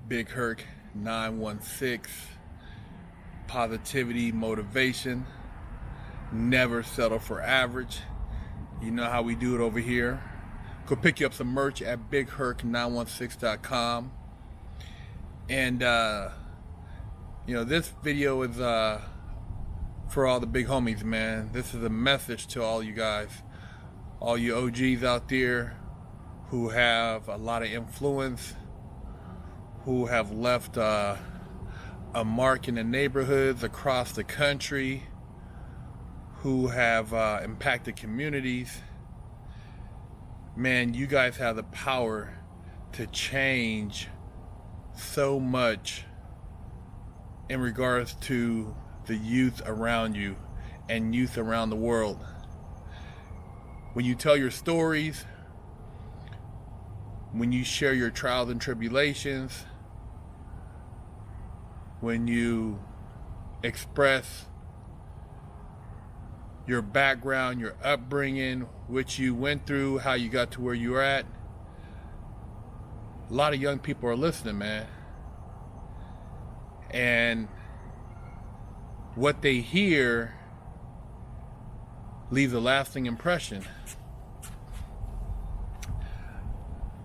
Big Herc916. Positivity, motivation, never settle for average. You know how we do it over here. Go pick you up some merch at BigHerc916.com. And this video is for all the big homies, man. This is a message to all you guys, all you OGs out there who have a lot of influence, who have left a mark in the neighborhoods across the country, who have impacted communities. Man, you guys have the power to change so much in regards to the youth around you and youth around the world. When you tell your stories, when you share your trials and tribulations, when you express your background, your upbringing, what you went through, how you got to where you're at, a lot of young people are listening, man. And what they hear leaves a lasting impression.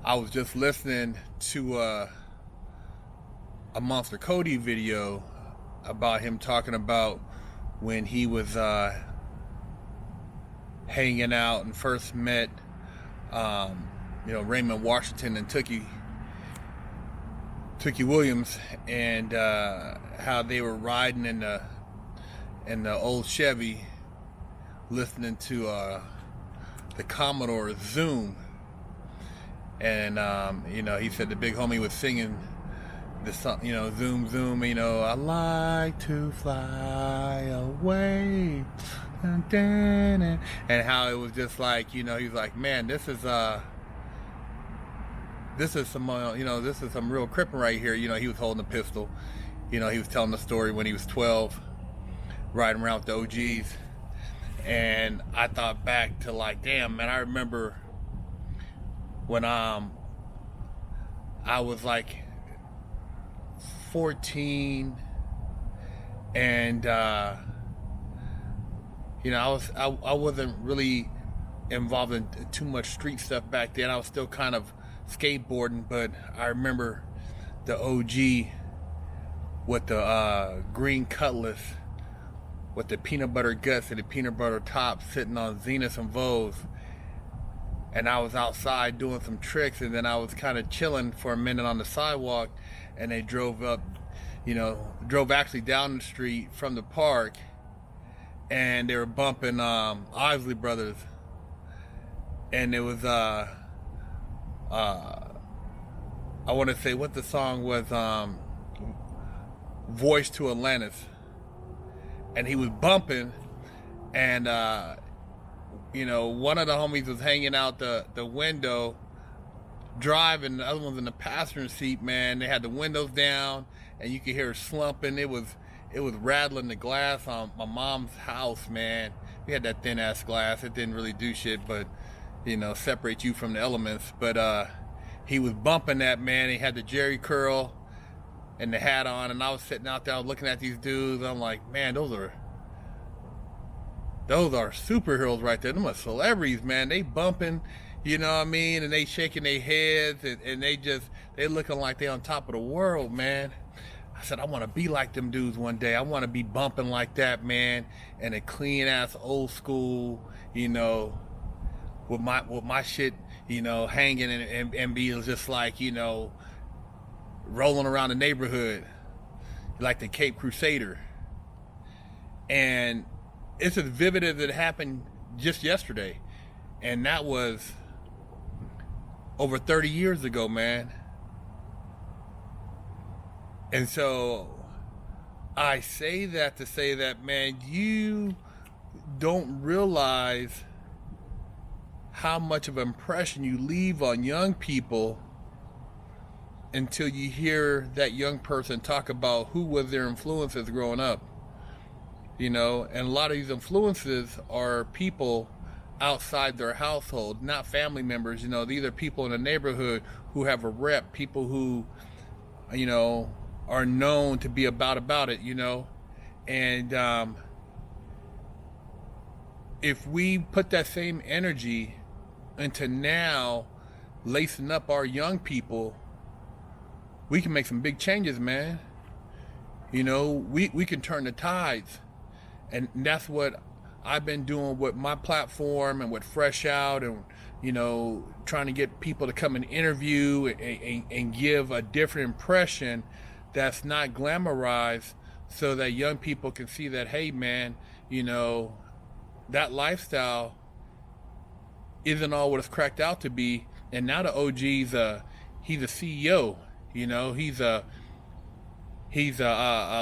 I was just listening to a Monster Cody video about him talking about when he was hanging out and first met Raymond Washington and Tookie Williams, and how they were riding in the old Chevy listening to the Commodore Zoom, and he said the big homie was singing the song, Zoom Zoom, I like to fly away, and how it was just like, he was like, man, this is some this is some real crippin' right here. He was holding a pistol. He was telling the story when he was 12, riding around with the OGs. And I thought back to, like, damn, man, I remember when I was like 14, and I wasn't really involved in too much street stuff back then. I was still kind of skateboarding, but I remember the OG with the green Cutlass with the peanut butter guts and the peanut butter top sitting on Zenith and Vos, and I was outside doing some tricks, and then I was kind of chilling for a minute on the sidewalk, and they drove actually down the street from the park, and they were bumping Isley Brothers, and it was I want to say what the song was, Voice to Atlantis, and he was bumping, and one of the homies was hanging out the window driving, the other one's in the passenger seat, man. They had the windows down, and you could hear it slumping. It was rattling the glass on my mom's house, man. We had that thin ass glass. It didn't really do shit but separate you from the elements. But he was bumping that, man. He had the jerry curl and the hat on, and I was sitting out there looking at these dudes. I'm like, man, those are superheroes right there. Them are celebrities, man. They bumping, and they shaking their heads, and they looking like they on top of the world, man. I said, I want to be like them dudes one day. I want to be bumping like that, man, and a clean ass old school, with my shit, hanging and be just like, rolling around the neighborhood like the Cape Crusader. And it's as vivid as it happened just yesterday, and that was over 30 years ago, man. And so I say that to say that, man, you don't realize how much of an impression you leave on young people until you hear that young person talk about who was their influences growing up. And a lot of these influences are people outside their household, not family members. These are people in the neighborhood who have a rep, people who you know, are known to be about it, you know. And if we put that same energy into now lacing up our young people, we can make some big changes, man. You know, we can turn the tides. And that's what I've been doing with my platform and with Fresh Out, and, you know, trying to get people to come and interview and give a different impression that's not glamorized, so that young people can see that, hey, man, you know, that lifestyle isn't all what it's cracked out to be. And now the OG's he's a CEO, you know, he's a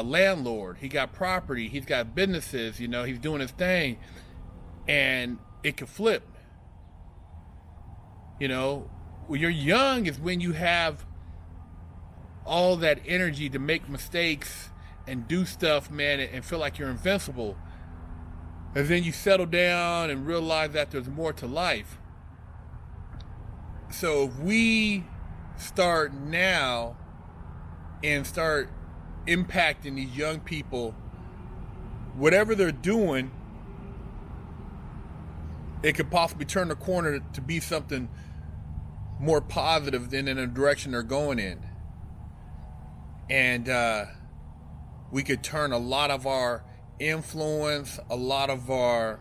landlord. He got property. He's got businesses. You know, he's doing his thing, and it could flip. You know, when you're young is when you have all that energy to make mistakes and do stuff, man, and feel like you're invincible. And then you settle down and realize that there's more to life. So if we start now and start impacting these young people, whatever they're doing, it could possibly turn the corner to be something more positive than in the direction they're going in. And we could turn a lot of our influence, a lot of our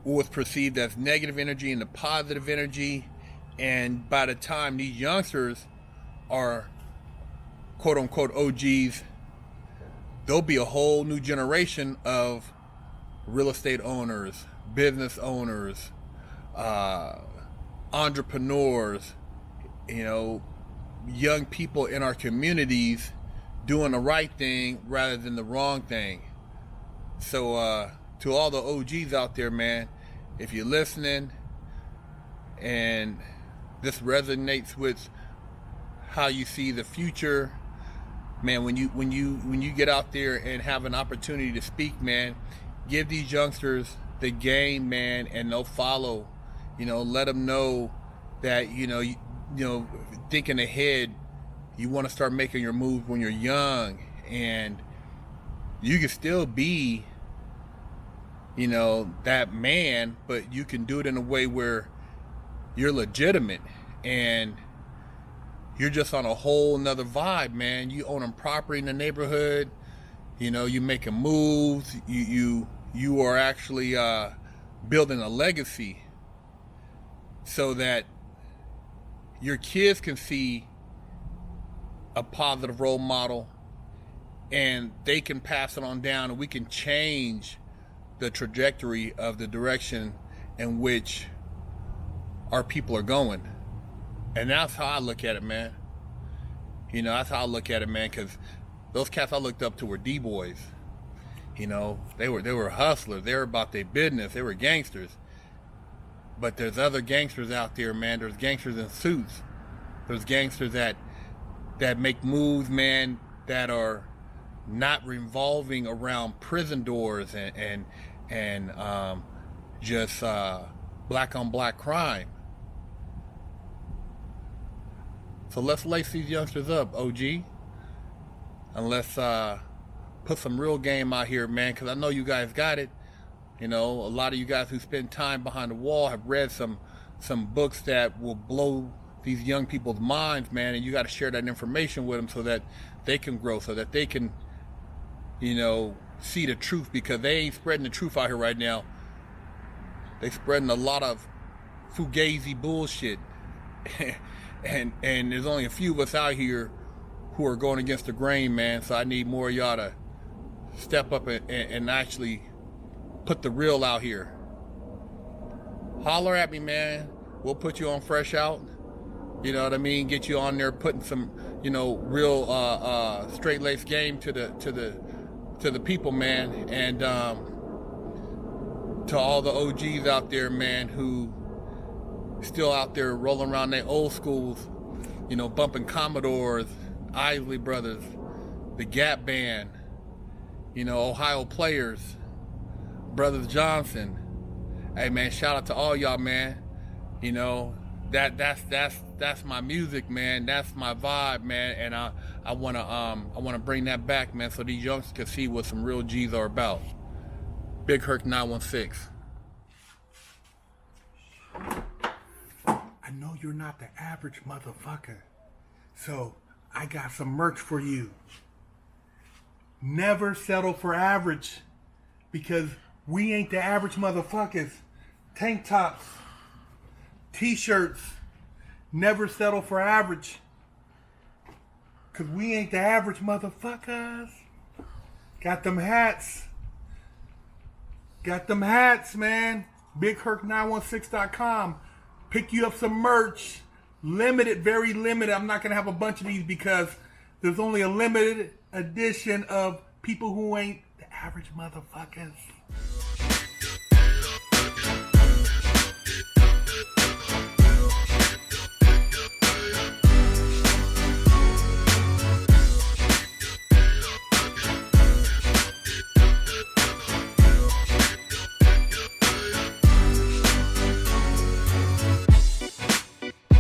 what's perceived as negative energy into positive energy. And by the time these youngsters are quote unquote OGs, there'll be a whole new generation of real estate owners, business owners, entrepreneurs, you know, young people in our communities doing the right thing rather than the wrong thing. So to all the OGs out there, man, if you're listening and this resonates with how you see the future, man, when you get out there and have an opportunity to speak, man, give these youngsters the game, man, and they'll follow. You know, let them know that, you know, thinking ahead, you want to start making your moves when you're young, and you can still be, you know, that man, but you can do it in a way where you're legitimate and you're just on a whole nother vibe, man. You owning property in the neighborhood, you know, you making moves, you are actually building a legacy, so that your kids can see a positive role model and they can pass it on down, and we can change the trajectory of the direction in which our people are going. And that's how I look at it, man. You know, that's how I look at it, man, because those cats I looked up to were D-boys. You know, they were hustlers. They were about their business. They were gangsters. But there's other gangsters out there, man. There's gangsters in suits. There's gangsters that make moves, man, that are not revolving around prison doors and just black on black crime. So let's lace these youngsters up, OG, and let's put some real game out here, man, because I know you guys got it. You know, a lot of you guys who spend time behind the wall have read some books that will blow these young people's minds, man, and you got to share that information with them so that they can grow, so that they can, you know, see the truth, because they ain't spreading the truth out here right now. They spreading a lot of fugazi bullshit. and there's only a few of us out here who are going against the grain, man. So I need more of y'all to step up and actually put the real out here. Holler at me, man. We'll put you on Fresh Out. You know what I mean? Get you on there, putting some, you know, real straight-laced game to the people, man. And to all the OGs out there, man, who still out there rolling around their old schools, you know, bumping Commodores, Isley Brothers, the Gap Band, you know, Ohio Players, Brothers Johnson. Hey, man, shout out to all y'all, man. You know, that's my music, man. That's my vibe, man. And I wanna bring that back, man, so these youngsters can see what some real G's are about. Big Herc916. I know you're not the average motherfucker, so I got some merch for you. Never settle for average, because we ain't the average motherfuckers. Tank tops, t-shirts, never settle for average, because we ain't the average motherfuckers. Got them hats. Got them hats, man. BigHerc916.com. Pick you up some merch. Limited, very limited. I'm not going to have a bunch of these because there's only a limited edition of people who ain't the average motherfuckers.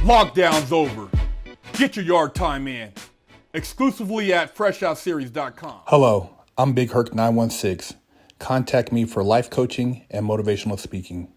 Lockdown's over. Get your yard time in. Exclusively at FreshOutSeries.com. Hello, I'm Big Herc916. Contact me for life coaching and motivational speaking.